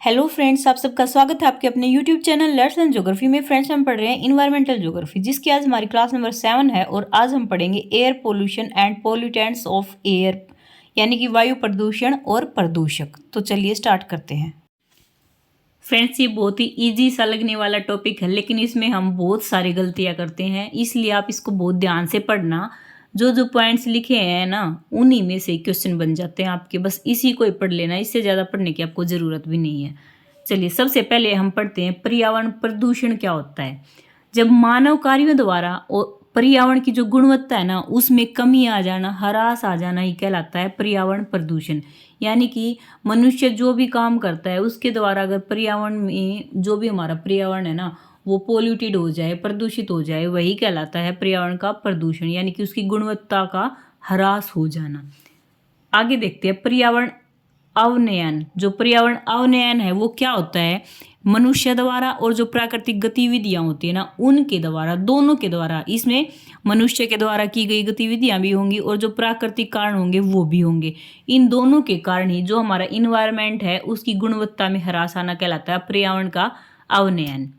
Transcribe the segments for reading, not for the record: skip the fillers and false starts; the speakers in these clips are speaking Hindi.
हेलो फ्रेंड्स, आप सबका स्वागत है आपके अपने यूट्यूब चैनल लर्स एंड ज्योग्राफी में। फ्रेंड्स, हम पढ़ रहे हैं इन्वायरमेंटल ज्योग्राफी, जिसकी आज हमारी क्लास नंबर 7 है। और आज हम पढ़ेंगे air pollution and pollutants of air, यानी कि वायु प्रदूषण और प्रदूषक। तो चलिए स्टार्ट करते हैं। फ्रेंड्स, ये बहुत ही इजी सा लगने वाला टॉपिक है, लेकिन इसमें हम बहुत सारी गलतियां करते हैं, इसलिए आप इसको बहुत ध्यान से पढ़ना। जो जो पॉइंट्स लिखे हैं ना, उन्हीं में से क्वेश्चन बन जाते हैं आपके, बस इसी को ही पढ़ लेना, इससे ज़्यादा पढ़ने की आपको ज़रूरत भी नहीं है। चलिए, सबसे पहले हम पढ़ते हैं पर्यावरण प्रदूषण क्या होता है। जब मानव कार्यों द्वारा और पर्यावरण की जो गुणवत्ता है ना, उसमें कमी आ जाना, ह्रास आ जाना, ही कहलाता है पर्यावरण प्रदूषण। यानी कि मनुष्य जो भी काम करता है उसके द्वारा अगर पर्यावरण में जो भी हमारा पर्यावरण है ना, वो पोल्यूटेड हो जाए, प्रदूषित हो जाए, वही कहलाता है पर्यावरण का प्रदूषण, यानी कि उसकी गुणवत्ता का ह्रास हो जाना। आगे देखते हैं पर्यावरण अवनयन। जो पर्यावरण अवनयन है वो क्या होता है? मनुष्य द्वारा और जो प्राकृतिक गतिविधियां होती है ना, उनके द्वारा, दोनों के द्वारा। इसमें मनुष्य के द्वारा की गई गतिविधियां भी होंगी और जो प्राकृतिक कारण होंगे वो भी होंगे। इन दोनों के कारण ही जो हमारा इन्वायरमेंट है उसकी गुणवत्ता में ह्रास आना कहलाता है पर्यावरण का अवनयन।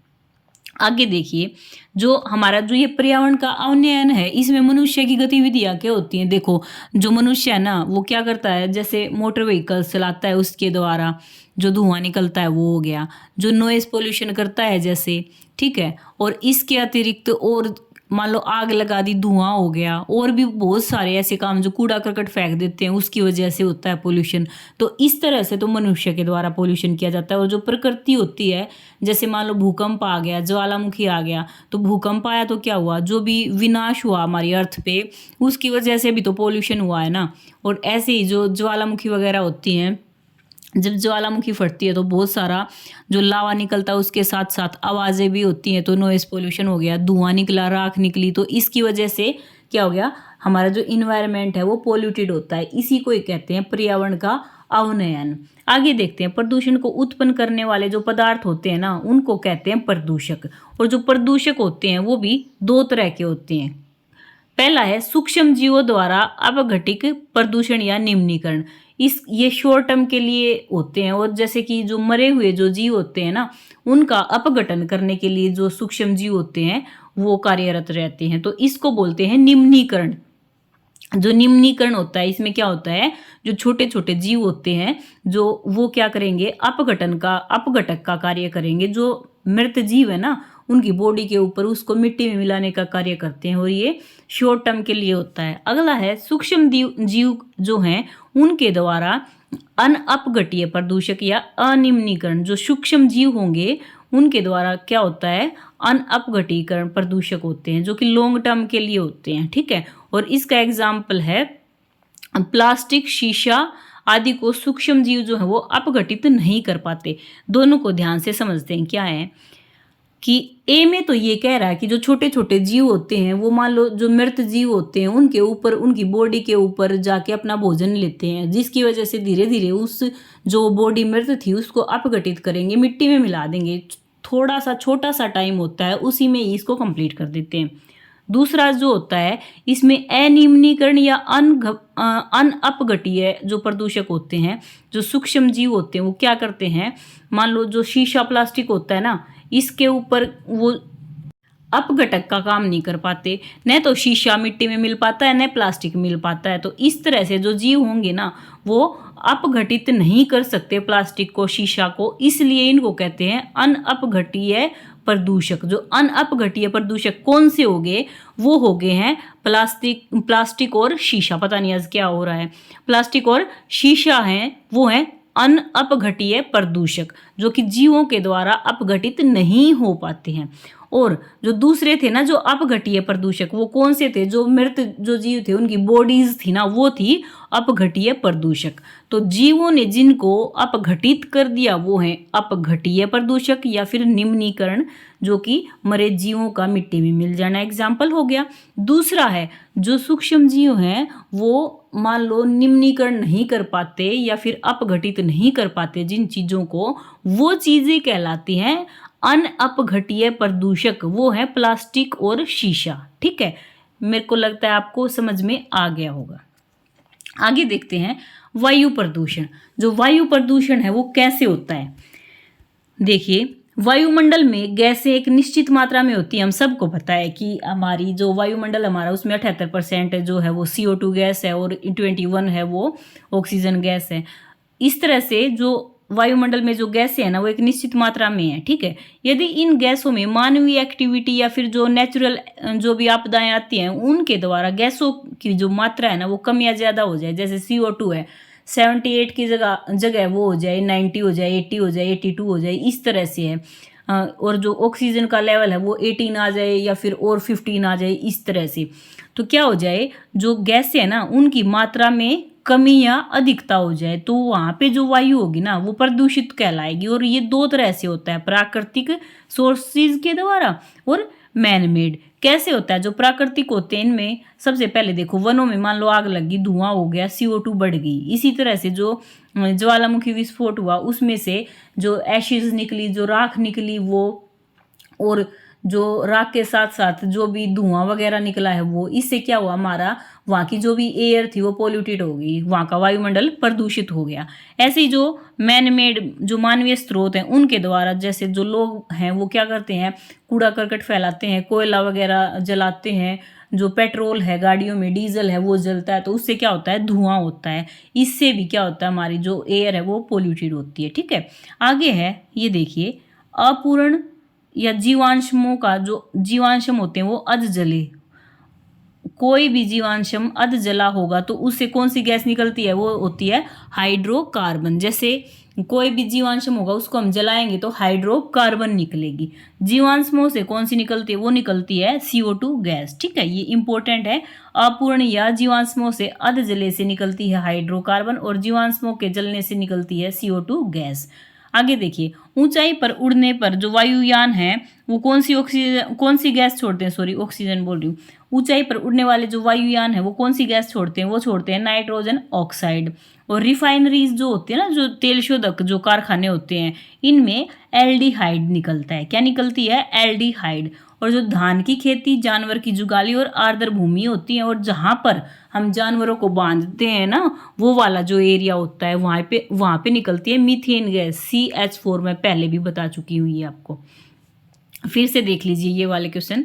आगे देखिए, जो हमारा जो ये पर्यावरण का अवनयन है, इसमें मनुष्य की गतिविधियां क्या होती हैं। देखो, जो मनुष्य है ना, वो क्या करता है, जैसे मोटर व्हीकल्स चलाता है, उसके द्वारा जो धुआं निकलता है वो हो गया। जो नॉइज पोल्यूशन करता है जैसे, ठीक है। और इसके अतिरिक्त और मान लो आग लगा दी, धुआं हो गया। और भी बहुत सारे ऐसे काम, जो कूड़ा करकट फेंक देते हैं उसकी वजह से होता है पोल्यूशन। तो इस तरह से तो मनुष्य के द्वारा पोल्यूशन किया जाता है। और जो प्रकृति होती है, जैसे मान लो भूकंप आ गया, ज्वालामुखी आ गया, तो भूकंप आया तो क्या हुआ, जो भी विनाश हुआ हमारी अर्थ पे, उसकी वजह से भी तो पोल्यूशन हुआ है ना। और ऐसे ही जो ज्वालामुखी वगैरह होती हैं, जब ज्वालामुखी फटती है तो बहुत सारा जो लावा निकलता है, उसके साथ साथ आवाज़ें भी होती हैं, तो नॉइस पोल्यूशन हो गया, धुआं निकला, राख निकली, तो इसकी वजह से क्या हो गया, हमारा जो इन्वायरमेंट है वो पोल्यूटेड होता है। इसी को ही कहते हैं पर्यावरण का अवनयन। आगे देखते हैं, प्रदूषण को उत्पन्न करने वाले जो पदार्थ होते हैं ना, उनको कहते हैं प्रदूषक। और जो प्रदूषक होते हैं वो भी दो तरह के होते हैं। पहला है सूक्ष्म जीवों द्वारा अपघटित प्रदूषण या निम्नीकरण। ये शॉर्ट टर्म के लिए होते हैं। और जैसे कि जो मरे हुए जो जीव होते हैं ना, उनका अपघटन करने के लिए जो सूक्ष्म जीव होते हैं वो कार्यरत रहते हैं, तो इसको बोलते हैं निम्नीकरण। जो निम्नीकरण होता है, इसमें क्या होता है, जो छोटे छोटे जीव होते हैं, जो वो क्या करेंगे, अपघटक का कार्य करेंगे। जो मृत जीव है ना, उनकी बॉडी के ऊपर उसको मिट्टी में मिलाने का कार्य करते हैं, और ये शॉर्ट टर्म के लिए होता है। अगला है सूक्ष्म जीव जो हैं उनके द्वारा अनअपघटीय प्रदूषक या अनिम्नीकरण। जो सूक्ष्म जीव होंगे उनके द्वारा क्या होता है, अनअपघटीकरण प्रदूषक होते हैं, जो कि लॉन्ग टर्म के लिए होते हैं, ठीक है। और इसका एग्जाम्पल है प्लास्टिक, शीशा आदि को सूक्ष्म जीव जो है वो अपघटित नहीं कर पाते। दोनों को ध्यान से समझते हैं। क्या है कि ए में तो ये कह रहा है कि जो छोटे छोटे जीव होते हैं वो, मान लो जो मृत जीव होते हैं, उनके ऊपर, उनकी बॉडी के ऊपर जाके अपना भोजन लेते हैं, जिसकी वजह से धीरे धीरे उस जो बॉडी मृत थी उसको अपघटित करेंगे, मिट्टी में मिला देंगे। थोड़ा सा छोटा सा टाइम होता है, उसी में इसको कंप्लीट कर देते हैं। दूसरा जो होता है, इसमें अनिम्नीकरण या अनअपघटीय जो प्रदूषक होते हैं, जो सूक्ष्म जीव होते हैं, वो क्या करते हैं, मान लो जो शीशा प्लास्टिक होता है ना, इसके ऊपर वो अपघटक का काम नहीं कर पाते। न तो शीशा मिट्टी में मिल पाता है, न प्लास्टिक मिल पाता है। तो इस तरह से जो जीव होंगे ना, वो अपघटित नहीं कर सकते प्लास्टिक को, शीशा को, इसलिए इनको कहते हैं अनअपघटीय प्रदूषक। जो अनअपघटीय प्रदूषक कौन से हो गए, वो हो गए हैं प्लास्टिक और शीशा। पता नहीं आज क्या हो रहा है, प्लास्टिक और शीशा हैं, वो हैं अनअपघटीय प्रदूषक, जो कि जीवों के द्वारा अपघटित नहीं हो पाते हैं। और जो दूसरे थे ना, जो अपघटीय प्रदूषक, वो कौन से थे, जो मृत जो जीव थे उनकी बॉडीज थी ना, वो थी अपघटीय प्रदूषक। तो जीवों ने जिनको अपघटित कर दिया वो है अपघटीय प्रदूषक या फिर निम्नीकरण, जो कि मरे जीवों का मिट्टी में मिल जाना एग्जाम्पल हो गया। दूसरा है, जो सूक्ष्म जीव हैं वो मान लो निम्नीकरण नहीं कर पाते या फिर अपघटित नहीं कर पाते जिन चीज़ों को, वो चीज़ें कहलाती हैं अनअपघटीय प्रदूषक। वो है प्लास्टिक और शीशा, ठीक है। मेरे को लगता है आपको समझ में आ गया होगा। आगे देखते हैं वायु प्रदूषण। जो वायु प्रदूषण है वो कैसे होता है। देखिए, वायुमंडल में गैसें एक निश्चित मात्रा में होती हैं। हम सबको पता है कि हमारी जो वायुमंडल हमारा उसमें 78% जो है वो CO2 गैस है और 21 है वो ऑक्सीजन गैस है। इस तरह से जो वायुमंडल में जो गैसें है ना वो एक निश्चित मात्रा में है, ठीक है। यदि इन गैसों में मानवीय एक्टिविटी या फिर जो नेचुरल जो भी आपदाएं आती हैं उनके द्वारा गैसों की जो मात्रा है ना वो कम या ज़्यादा हो जाए, जैसे CO2 है 78 की जगह जगह वो हो जाए 90 हो जाए, 80 हो जाए, 82 हो जाए, इस तरह से है। और जो ऑक्सीजन का लेवल है वो 18 आ जाए या फिर और 15 आ जाए, इस तरह से। तो क्या हो जाए, जो गैसें है ना उनकी मात्रा में कमी या अधिकता हो जाए तो वहाँ पे जो वायु होगी ना वो प्रदूषित कहलाएगी। और ये दो तरह से होता है, प्राकृतिक सोर्सेज के द्वारा और मैन मेड। कैसे होता है, जो प्राकृतिक होते हैं इनमें सबसे पहले देखो, वनों में मान लो आग लगी, धुआं हो गया, CO2 बढ़ गई। इसी तरह से जो ज्वालामुखी विस्फोट हुआ उसमें से जो एशेज निकली, जो राख निकली वो, और जो राख के साथ साथ जो भी धुआं वगैरह निकला है वो, इससे क्या हुआ, हमारा वहाँ की जो भी एयर थी वो पोल्यूटेड हो गई, वहाँ का वायुमंडल प्रदूषित हो गया। ऐसे ही जो मैन मेड जो मानवीय स्रोत हैं उनके द्वारा, जैसे जो लोग हैं वो क्या करते हैं, कूड़ा करकट फैलाते हैं, कोयला वगैरह जलाते हैं, जो पेट्रोल है गाड़ियों में, डीजल है वो जलता है, तो उससे क्या होता है, धुआं होता है। इससे भी क्या होता है, हमारी जो एयर है वो पोल्यूटेड होती है, ठीक है। आगे है ये देखिए, अपूर्ण या जीवांशमों का जो जीवांशम होते हैं वो अध जले, कोई भी जीवांशम अध जला होगा तो उससे कौन सी गैस निकलती है, वो होती है हाइड्रोकार्बन। जैसे कोई भी जीवांशम होगा उसको हम जलाएंगे तो हाइड्रोकार्बन निकलेगी। जीवांशमों से कौन सी निकलती है, वो निकलती है CO2 गैस, ठीक है। ये इंपॉर्टेंट है। अपूर्ण या जीवांशमों से अध जले से निकलती है हाइड्रोकार्बन और जीवांशमों के जलने से निकलती है CO2 गैस। आगे देखिए, ऊंचाई पर उड़ने पर जो वायुयान है वो कौन सी गैस छोड़ते हैं, सॉरी ऑक्सीजन बोल रही हूँ। ऊंचाई पर उड़ने वाले जो वायुयान है वो कौन सी गैस छोड़ते हैं, वो छोड़ते हैं नाइट्रोजन ऑक्साइड। और रिफाइनरीज जो होती है ना, जो तेल शोधक जो कारखाने होते हैं, इनमें एल्डिहाइड निकलता है। क्या निकलती है, एल्डिहाइड। और जो धान की खेती, जानवर की जुगाली और आर्द्र भूमि होती है, और जहाँ पर हम जानवरों को बांधते हैं ना वो वाला जो एरिया होता है वहाँ पे निकलती है मीथेन गैस, CH4। मैं पहले भी बता चुकी हूँ ये आपको। फिर से देख लीजिए ये वाले क्वेश्चन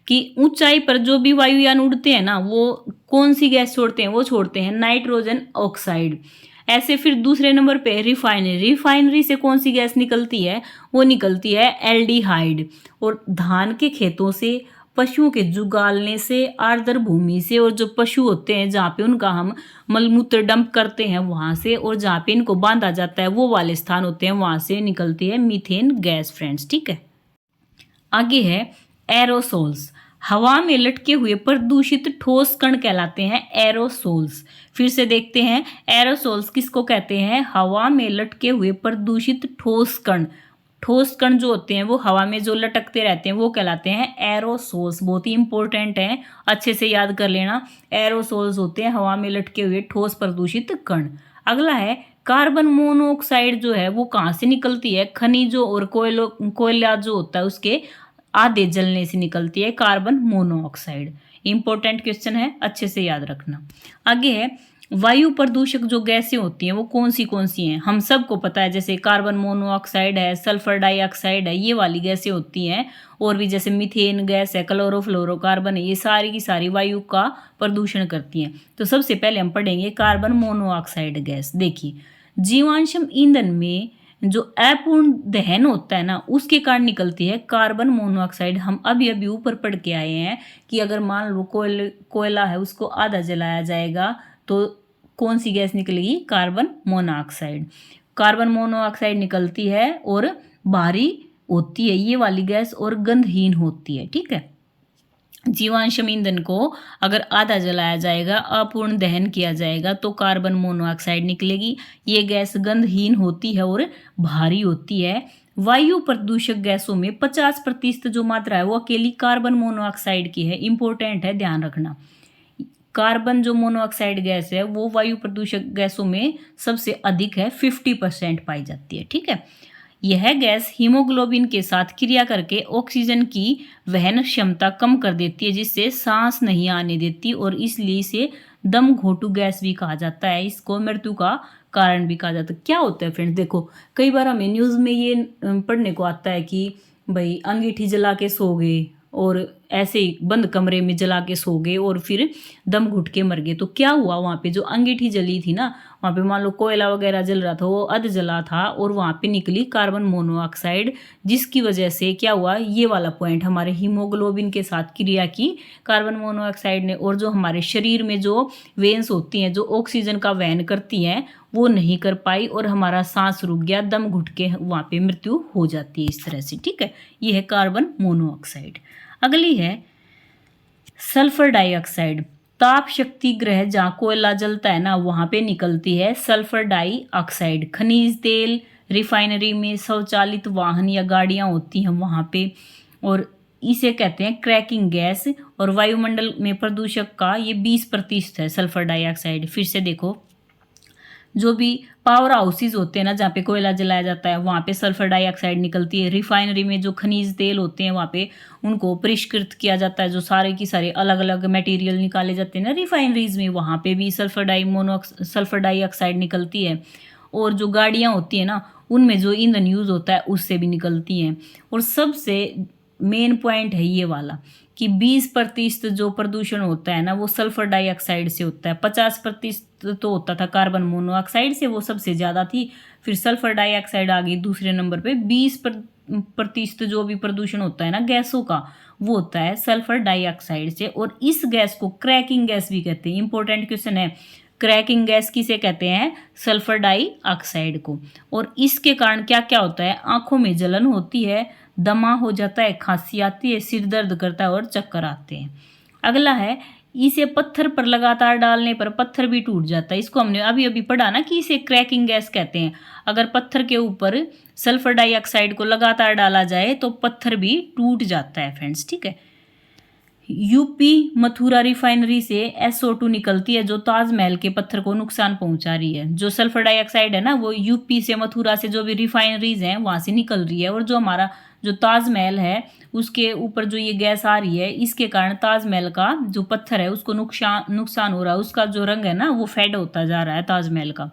कि ऊंचाई पर जो भी वायुयान उड़ते हैं ना वो कौन सी गैस छोड़ते हैं, वो छोड़ते हैं नाइट्रोजन ऑक्साइड। ऐसे फिर दूसरे नंबर पे रिफाइनरी से कौन सी गैस निकलती है, वो निकलती है एल्डिहाइड। और धान के खेतों से, पशुओं के जुगालने से, आर्द्र भूमि से, और जो पशु होते हैं जहाँ पे उनका हम मलमूत्र डंप करते हैं वहाँ से, और जहाँ पे इनको बांधा जाता है वो वाले स्थान होते हैं, वहाँ से निकलती है मीथेन गैस फ्रेंड्स, ठीक है। आगे है एरोसोल्स, हवा में लटके हुए प्रदूषित ठोस कण कहलाते हैं एरोसोल्स। फिर से देखते हैं, एरोसोल्स किसको कहते हैं, हवा में लटके हुए प्रदूषित ठोस कण। ठोस कण जो होते हैं वो हवा में जो लटकते रहते हैं वो कहलाते हैं एरोसोल्स। बहुत ही इंपॉर्टेंट है, अच्छे से याद कर लेना। एरोसोल्स होते हैं हवा में लटके हुए ठोस प्रदूषित कण। अगला है कार्बन मोनोऑक्साइड, जो है वो कहाँ से निकलती है, खनिजों और कोयला जो होता है उसके आधे जलने से निकलती है कार्बन मोनोऑक्साइड। इंपॉर्टेंट क्वेश्चन है, अच्छे से याद रखना। आगे है वायु प्रदूषक जो गैसें होती हैं वो कौन सी हैं, हम सबको पता है, जैसे कार्बन मोनोऑक्साइड है, सल्फर डाइऑक्साइड है, ये वाली गैसें होती हैं। और भी जैसे मीथेन गैस है, क्लोरोफ्लोरोकार्बन है, ये सारी की सारी वायु का प्रदूषण करती हैं। तो सबसे पहले हम पढ़ेंगे कार्बन मोनोऑक्साइड गैस। देखिए, जीवांशम ईंधन में जो अपूर्ण दहन होता है ना उसके कारण निकलती है कार्बन मोनोऑक्साइड। हम अभी ऊपर पढ़ के आए हैं कि अगर मान लो कोयला है उसको आधा जलाया जाएगा तो कौन सी गैस निकलेगी, कार्बन मोनोऑक्साइड। कार्बन मोनोऑक्साइड निकलती है और भारी होती है ये वाली गैस और गंधहीन होती है, ठीक है। जीवांशम ईंधन को अगर आधा जलाया जाएगा, अपूर्ण दहन किया जाएगा तो कार्बन मोनोऑक्साइड निकलेगी। ये गैस गंधहीन होती है और भारी होती है। वायु प्रदूषक गैसों में 50% जो मात्रा है वो अकेली कार्बन मोनोऑक्साइड की है। इंपॉर्टेंट है, ध्यान रखना। कार्बन जो मोनोऑक्साइड गैस है वो वायु प्रदूषक गैसों में सबसे अधिक है, 50% पाई जाती है, ठीक है। यह गैस हीमोग्लोबिन के साथ क्रिया करके ऑक्सीजन की वहन क्षमता कम कर देती है, जिससे सांस नहीं आने देती और इसलिए इसे दम घोटू गैस भी कहा जाता है। इसको मृत्यु का कारण भी कहा जाता है। क्या होता है फ्रेंड्स, देखो कई बार हमें न्यूज़ में ये पढ़ने को आता है कि भाई अंगीठी जला के सो गए और ऐसे ही बंद कमरे में जला के सो गए और फिर दम घुट के मर गए। तो क्या हुआ, वहाँ पे जो अंगीठी जली थी ना, वहाँ पे मान लो कोयला वगैरह जल रहा था, वो अध जला था और वहाँ पे निकली कार्बन मोनोऑक्साइड, जिसकी वजह से क्या हुआ, ये वाला पॉइंट हमारे हीमोग्लोबिन के साथ क्रिया की कार्बन मोनोऑक्साइड ने, और जो हमारे शरीर में जो वेन्स होती हैं जो ऑक्सीजन का वहन करती हैं वो नहीं कर पाई और हमारा सांस रुक गया, दम घुट के वहाँ पे मृत्यु हो जाती है इस तरह से। ठीक है, ये है कार्बन मोनोऑक्साइड। अगली है सल्फर डाइऑक्साइड। ताप शक्ति गृह जहाँ कोयला जलता है ना, वहाँ पे निकलती है सल्फर डाइऑक्साइड। खनिज तेल, रिफाइनरी में स्वचालित वाहन या गाड़ियाँ होती हैं वहाँ पे, और इसे कहते हैं क्रैकिंग गैस। और वायुमंडल में प्रदूषक का ये 20% है सल्फर डाइऑक्साइड। फिर से देखो, जो भी पावर हाउसेज होते हैं ना जहाँ पे कोयला जलाया जाता है, वहाँ पे सल्फर डाइऑक्साइड निकलती है। रिफाइनरी में जो खनिज तेल होते हैं वहाँ पे उनको परिष्कृत किया जाता है, जो सारे की सारे अलग अलग मटेरियल निकाले जाते हैं ना रिफाइनरीज में, वहाँ पे भी सल्फर डाइऑक्साइड निकलती है। और जो गाड़ियाँ होती हैं ना, उनमें जो ईंधन यूज़ होता है उससे भी निकलती हैं। और सबसे मेन पॉइंट है ये वाला कि 20% जो प्रदूषण होता है ना वो सल्फर डाइऑक्साइड से होता है। 50% तो होता था कार्बन मोनोऑक्साइड से, वो सबसे ज़्यादा थी। फिर सल्फर डाइऑक्साइड आ गई दूसरे नंबर पे। 20% जो भी प्रदूषण होता है ना गैसों का, वो होता है सल्फर डाइऑक्साइड से। और इस गैस को क्रैकिंग गैस भी कहते हैं। इंपॉर्टेंट क्वेश्चन है, क्रैकिंग गैस किसे कहते हैं? सल्फर डाइऑक्साइड को। और इसके कारण क्या क्या होता है? आंखों में जलन होती है, दमा हो जाता है, खांसी आती है, सिर दर्द करता है और चक्कर आते हैं। अगला है, इसे पत्थर पर लगातार डालने पर पत्थर भी टूट जाता है। इसको हमने अभी अभी पढ़ा ना कि इसे क्रैकिंग गैस कहते हैं। अगर पत्थर के ऊपर सल्फर डाइऑक्साइड को लगातार डाला जाए तो पत्थर भी टूट जाता है फ्रेंड्स। ठीक है, यूपी मथुरा रिफाइनरी से SO2 निकलती है जो ताजमहल के पत्थर को नुकसान पहुंचा रही है। जो सल्फर डाइऑक्साइड है ना वो यूपी से, मथुरा से, जो भी रिफाइनरीज हैं वहां से निकल रही है। और जो हमारा जो ताजमहल है उसके ऊपर जो ये गैस आ रही है, इसके कारण ताजमहल का जो पत्थर है उसको नुकसान हो रहा है। उसका जो रंग है ना वो फेड होता जा रहा है ताजमहल का।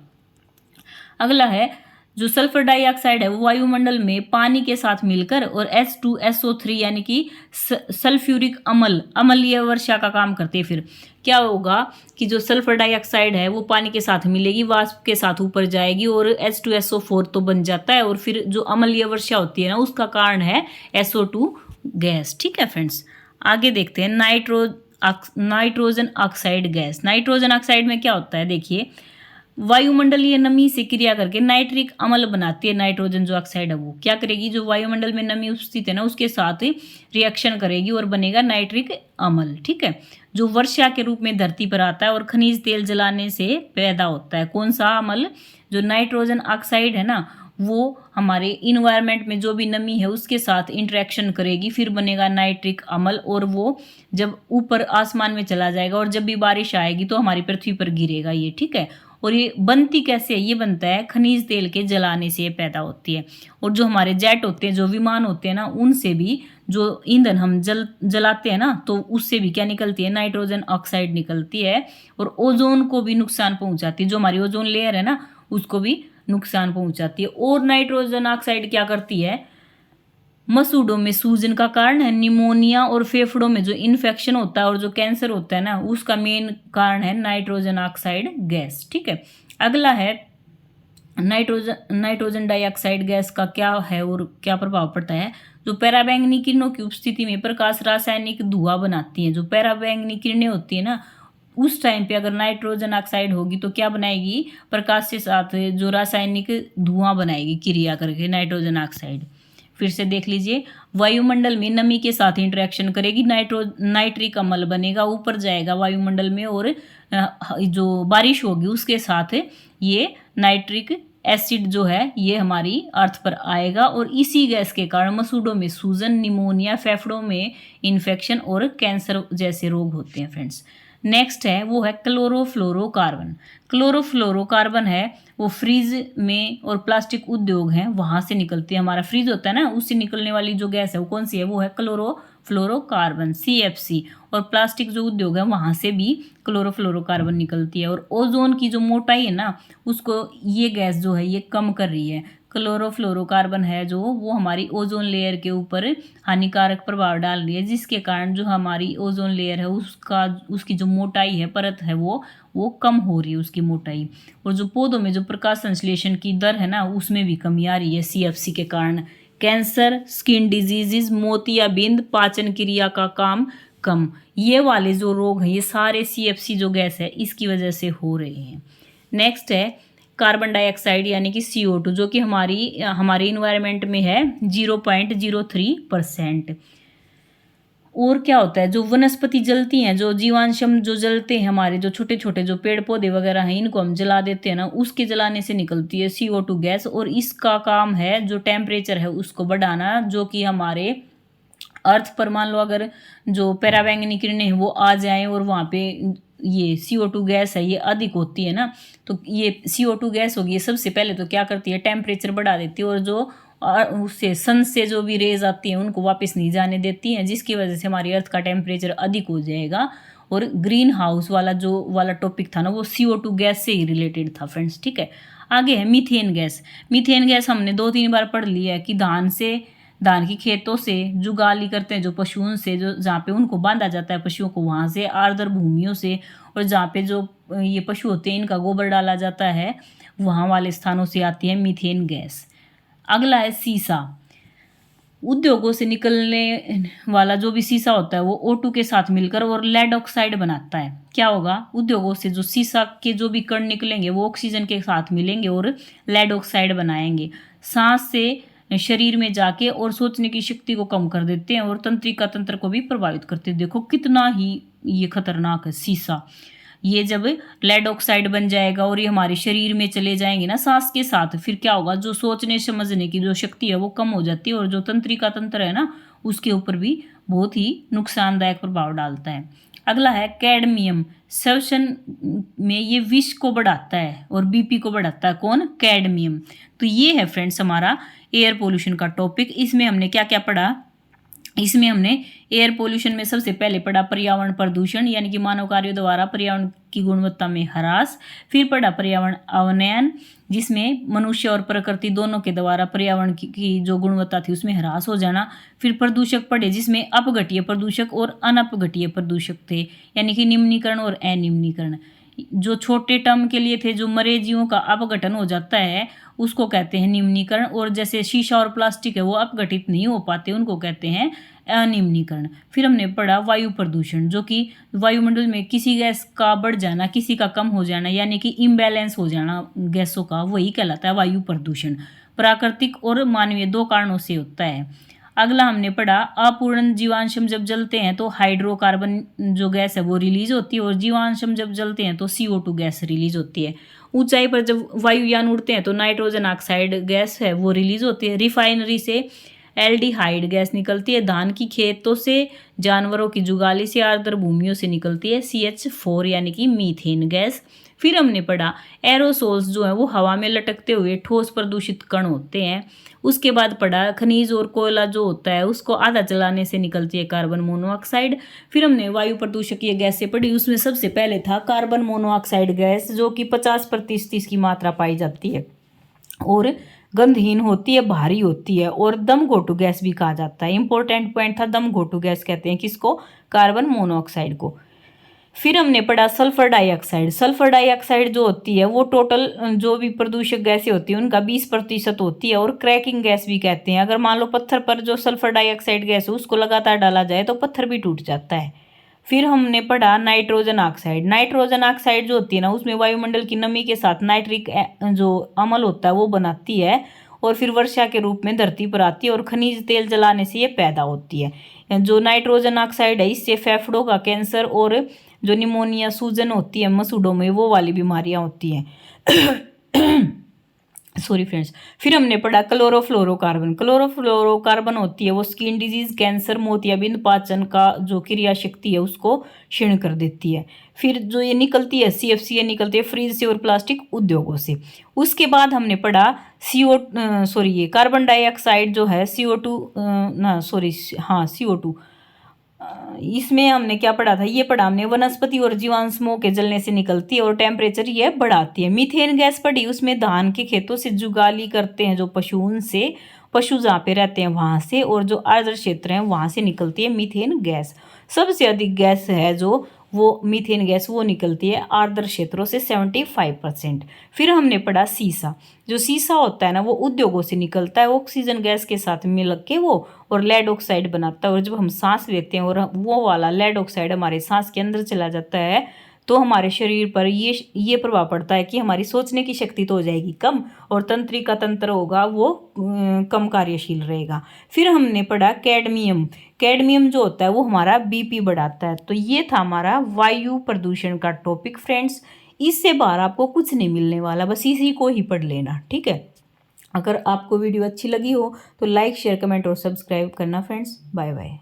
अगला है, जो सल्फर डाइऑक्साइड है वो वायुमंडल में पानी के साथ मिलकर और H2SO3 यानी कि सल्फ्यूरिक अम्ल ये वर्षा का काम करते हैं। फिर क्या होगा कि जो सल्फर डाइऑक्साइड है वो पानी के साथ मिलेगी, वाष्प के साथ ऊपर जाएगी और H2SO4 तो बन जाता है। और फिर जो अम्लीय वर्षा होती है ना उसका कारण है SO2 गैस। ठीक है फ्रेंड्स, आगे देखते हैं nitrogen oxide gas. Nitrogen oxide में क्या होता है, देखिए वायुमंडलीय नमी से क्रिया करके नाइट्रिक अम्ल बनाती है। नाइट्रोजन जो ऑक्साइड है वो क्या करेगी, जो वायुमंडल में नमी उपस्थित है ना उसके साथ रिएक्शन करेगी और बनेगा नाइट्रिक अम्ल। ठीक है, जो वर्षा के रूप में धरती पर आता है और खनिज तेल जलाने से पैदा होता है। कौन सा अम्ल? जो नाइट्रोजन ऑक्साइड है ना वो हमारे इन्वायरमेंट में जो भी नमी है उसके साथ इंटरेक्शन करेगी, फिर बनेगा नाइट्रिक अम्ल। और वो जब ऊपर आसमान में चला जाएगा और जब भी बारिश आएगी तो हमारी पृथ्वी पर गिरेगा ये। ठीक है, और ये बनती कैसे है? ये बनता है खनिज तेल के जलाने से ये पैदा होती है। और जो हमारे जेट होते हैं, जो विमान होते हैं ना, उनसे भी जो ईंधन हम जलाते हैं ना तो उससे भी क्या निकलती है? नाइट्रोजन ऑक्साइड निकलती है और ओजोन को भी नुकसान पहुंचाती है। जो हमारी ओजोन लेयर है ना उसको भी नुकसान पहुंचाती है। और नाइट्रोजन ऑक्साइड क्या करती है? मसूड़ों में सूजन का कारण है, निमोनिया और फेफड़ों में जो इन्फेक्शन होता है और जो कैंसर होता है ना उसका मेन कारण है नाइट्रोजन ऑक्साइड गैस। ठीक है, अगला है नाइट्रोजन डाइऑक्साइड गैस का क्या है और क्या प्रभाव पड़ता है। जो पराबैंगनी किरणों की उपस्थिति में प्रकाश रासायनिक धुआं बनाती हैं। जो पराबैंगनी किरणें होती है ना उस टाइम पे अगर नाइट्रोजन ऑक्साइड होगी तो क्या बनाएगी? प्रकाश के साथ जो रासायनिक धुआं बनाएगी क्रिया करके नाइट्रोजन ऑक्साइड। फिर से देख लीजिए, वायुमंडल में नमी के साथ इंटरेक्शन करेगी, नाइट्रिक अम्ल बनेगा, ऊपर जाएगा वायुमंडल में और जो बारिश होगी उसके साथ ये नाइट्रिक एसिड जो है ये हमारी अर्थ पर आएगा। और इसी गैस के कारण मसूड़ों में सूजन, निमोनिया, फेफड़ों में इन्फेक्शन और कैंसर जैसे रोग होते हैं फ्रेंड्स। नेक्स्ट है वो है क्लोरोफ्लोरोकार्बन। क्लोरोफ्लोरोकार्बन है वो फ्रिज में और प्लास्टिक उद्योग हैं वहाँ से निकलती है। हमारा फ्रिज होता है ना, उससे निकलने वाली जो गैस है वो कौन सी है, वो है क्लोरोफ्लोरोकार्बन CFC। और प्लास्टिक जो उद्योग है वहाँ से भी क्लोरोफ्लोरोकार्बन निकलती है। और ओजोन की जो मोटाई है ना, उसको ये गैस जो है ये कम कर रही है। क्लोरोफ्लोरोकार्बन है जो वो हमारी ओजोन लेयर के ऊपर हानिकारक प्रभाव डाल रही है, जिसके कारण जो हमारी ओजोन लेयर है उसकी जो मोटाई है, परत है, वो कम हो रही है उसकी मोटाई। और जो पौधों में जो प्रकाश संश्लेषण की दर है ना, उसमें भी कमी आ रही है CFC के कारण। कैंसर, स्किन डिजीजेज, मोतियाबिंद, पाचन क्रिया का काम कम, ये वाले जो रोग हैं ये सारे CFC जो गैस है इसकी वजह से हो रहे हैं। नेक्स्ट है कार्बन डाइऑक्साइड यानी कि CO2, जो कि हमारे इन्वायरमेंट में है 0.03%। और क्या होता है, जो वनस्पति जलती हैं, जो जीवांशम जो जलते हैं, हमारे जो छोटे छोटे जो पेड़ पौधे वगैरह हैं, इनको हम जला देते हैं ना, उसके जलाने से निकलती है CO2 गैस। और इसका काम है जो टेम्परेचर है उसको बढ़ाना, जो कि हमारे अर्थ पर मान लो अगर जो पराबैंगनी किरणें हैं वो आ जाएं और वहाँ पे ये CO2 गैस है ये अधिक होती है ना, तो ये CO2 गैस होगी, ये सबसे पहले तो क्या करती है, टेम्परेचर बढ़ा देती है। और जो उससे सन से जो भी रेज आती हैं उनको वापस नहीं जाने देती हैं, जिसकी वजह से हमारी अर्थ का टेम्परेचर अधिक हो जाएगा। और ग्रीन हाउस वाला टॉपिक था ना, वो CO2 गैस से ही रिलेटेड था फ्रेंड्स। ठीक है, आगे है मीथेन गैस। मीथेन गैस हमने 2-3 बार पढ़ लिया है कि धान की खेतों से जुगाली करते हैं जो पशुओं से, जो जहाँ पे उनको बांधा जाता है पशुओं को, वहाँ से आर्द्र भूमियों से, और जहाँ पे जो ये पशु होते हैं इनका गोबर डाला जाता है वहाँ वाले स्थानों से आती है मीथेन गैस। अगला है सीसा। उद्योगों से निकलने वाला जो भी सीसा होता है वो O2 के साथ मिलकर और लेड ऑक्साइड बनाता है। क्या होगा, उद्योगों से जो सीसा के जो भी कण निकलेंगे वो ऑक्सीजन के साथ मिलेंगे और लेड ऑक्साइड बनाएंगे। सांस से शरीर में जाके और सोचने की शक्ति को कम कर देते हैं और तंत्रिका तंत्र को भी प्रभावित करते हैं। देखो कितना ही ये खतरनाक है सीसा। ये जब लेड ऑक्साइड बन जाएगा और ये हमारे शरीर में चले जाएंगे ना सांस के साथ, फिर क्या होगा, जो सोचने समझने की जो शक्ति है वो कम हो जाती है और जो तंत्रिका तंत्र है ना उसके ऊपर भी बहुत ही नुकसानदायक प्रभाव डालता है। अगला है कैडमियम। श्वसन में ये विष को बढ़ाता है और BP को बढ़ाता है। कौन, कैडमियम। तो ये है फ्रेंड्स हमारा एयर पोल्यूशन का टॉपिक। इसमें हमने क्या क्या पढ़ा, इसमें हमने एयर पोल्यूशन में सबसे पहले पढ़ा पर्यावरण प्रदूषण यानी कि मानव कार्यों द्वारा पर्यावरण की गुणवत्ता में ह्रास। फिर पढ़ा पर्यावरण अवनयन, जिसमें मनुष्य और प्रकृति दोनों के द्वारा पर्यावरण की जो गुणवत्ता थी उसमें ह्रास हो जाना। फिर प्रदूषक पढ़े, जिसमें अपघटीय प्रदूषक और अनपघटीय प्रदूषक थे, यानी कि निम्नीकरण और अनिम्नीकरण। जो छोटे टर्म के लिए थे, जो मरे जीवों का अपघटन हो जाता है उसको कहते हैं निम्नीकरण, और जैसे शीशा और प्लास्टिक है वो अपघटित नहीं हो पाते उनको कहते हैं अनिम्नीकरण। फिर हमने पढ़ा वायु प्रदूषण, जो कि वायुमंडल में किसी गैस का बढ़ जाना, किसी का कम हो जाना, यानी कि इम्बैलेंस हो जाना गैसों का, वही कहलाता है वायु प्रदूषण। प्राकृतिक और मानवीय 2 कारणों से होता है। अगला हमने पढ़ा अपूर्ण जीवांशम जब जलते हैं तो हाइड्रोकार्बन जो गैस है वो रिलीज होती है, और जीवांशम जब जलते हैं तो CO2 गैस रिलीज होती है। ऊंचाई पर जब वायुयान उड़ते हैं तो नाइट्रोजन ऑक्साइड गैस है वो रिलीज होती है। रिफाइनरी से एल्डिहाइड गैस निकलती है। धान की खेतों से, जानवरों की जुगाली से, आर्द्र भूमियों से निकलती है CH4 यानी कि मीथेन गैस। फिर हमने पढ़ा एरोसोल्स जो है वो हवा में लटकते हुए ठोस प्रदूषित कण होते हैं। उसके बाद पढ़ा खनिज और कोयला जो होता है उसको आधा जलाने से निकलती है कार्बन मोनोऑक्साइड। फिर हमने वायु प्रदूषकीय गैसें पढ़ी, उसमें सबसे पहले था कार्बन मोनोऑक्साइड गैस, जो कि 50% की मात्रा पाई जाती है और गंधहीन होती है, भारी होती है, और दम घोटू गैस भी कहा जाता है। इंपॉर्टेंट पॉइंट था, दम घोटू गैस कहते हैं किसको, कार्बन मोनोऑक्साइड को। फिर हमने पढ़ा सल्फर डाइऑक्साइड। सल्फर डाइऑक्साइड जो होती है वो टोटल जो भी प्रदूषक गैसें होती है उनका 20% होती है, और क्रैकिंग गैस भी कहते हैं। अगर मान लो पत्थर पर जो सल्फर डाइऑक्साइड गैस है उसको लगातार डाला जाए तो पत्थर भी टूट जाता है। फिर हमने पढ़ा नाइट्रोजन ऑक्साइड। नाइट्रोजन ऑक्साइड जो होती है ना उसमें वायुमंडल की नमी के साथ नाइट्रिक जो अम्ल होता है वो बनाती है, और फिर वर्षा के रूप में धरती पर आती है, और खनिज तेल जलाने से ये पैदा होती है। जो नाइट्रोजन ऑक्साइड है इससे फेफड़ों का कैंसर और जो निमोनिया, सूजन होती है मसूड़ों में, वो वाली बीमारियां होती हैं। Sorry friends. फिर हमने पढ़ा क्लोरोफ्लोरोकार्बन। क्लोरोफ्लोरोकार्बन होती है वो स्किन डिजीज, कैंसर, मोतियाबिंद, पाचन का जो क्रिया शक्ति है उसको क्षीण कर देती है। फिर जो ये निकलती है CFC, ये निकलती है फ्रिज से और प्लास्टिक उद्योगों से। उसके बाद हमने पढ़ा ये कार्बन डाइऑक्साइड जो है CO2, ना सॉरी, हाँ CO2। इसमें हमने क्या पढ़ा था, ये पढ़ा हमने वनस्पति और जीवाश्मों के जलने से निकलती है और टेम्परेचर ये बढ़ाती है। मीथेन गैस पढ़ी, उसमें धान के खेतों से जुगाली करते हैं जो पशु, उनसे पशु जहाँ पे रहते हैं वहाँ से, और जो आर्द्र क्षेत्र हैं वहाँ से निकलती है मीथेन गैस। सबसे अधिक गैस है जो वो मीथेन गैस वो निकलती है आर्द्र क्षेत्रों से 75%। फिर हमने पढ़ा सीसा। जो सीसा होता है ना वो उद्योगों से निकलता है ऑक्सीजन गैस के साथ मिल के वो, और लेड ऑक्साइड बनाता है, और जब हम सांस लेते हैं और वो वाला लेड ऑक्साइड हमारे सांस के अंदर चला जाता है तो हमारे शरीर पर ये प्रभाव पड़ता है कि हमारी सोचने की शक्ति तो हो जाएगी कम, और तंत्रिका तंत्र होगा वो कम कार्यशील रहेगा। फिर हमने पढ़ा कैडमियम। कैडमियम जो होता है वो हमारा BP बढ़ाता है। तो ये था हमारा वायु प्रदूषण का टॉपिक फ्रेंड्स। इससे बाहर आपको कुछ नहीं मिलने वाला, बस इसी को ही पढ़ लेना, ठीक है। अगर आपको वीडियो अच्छी लगी हो तो लाइक, शेयर, कमेंट और सब्सक्राइब करना फ्रेंड्स। Bye bye.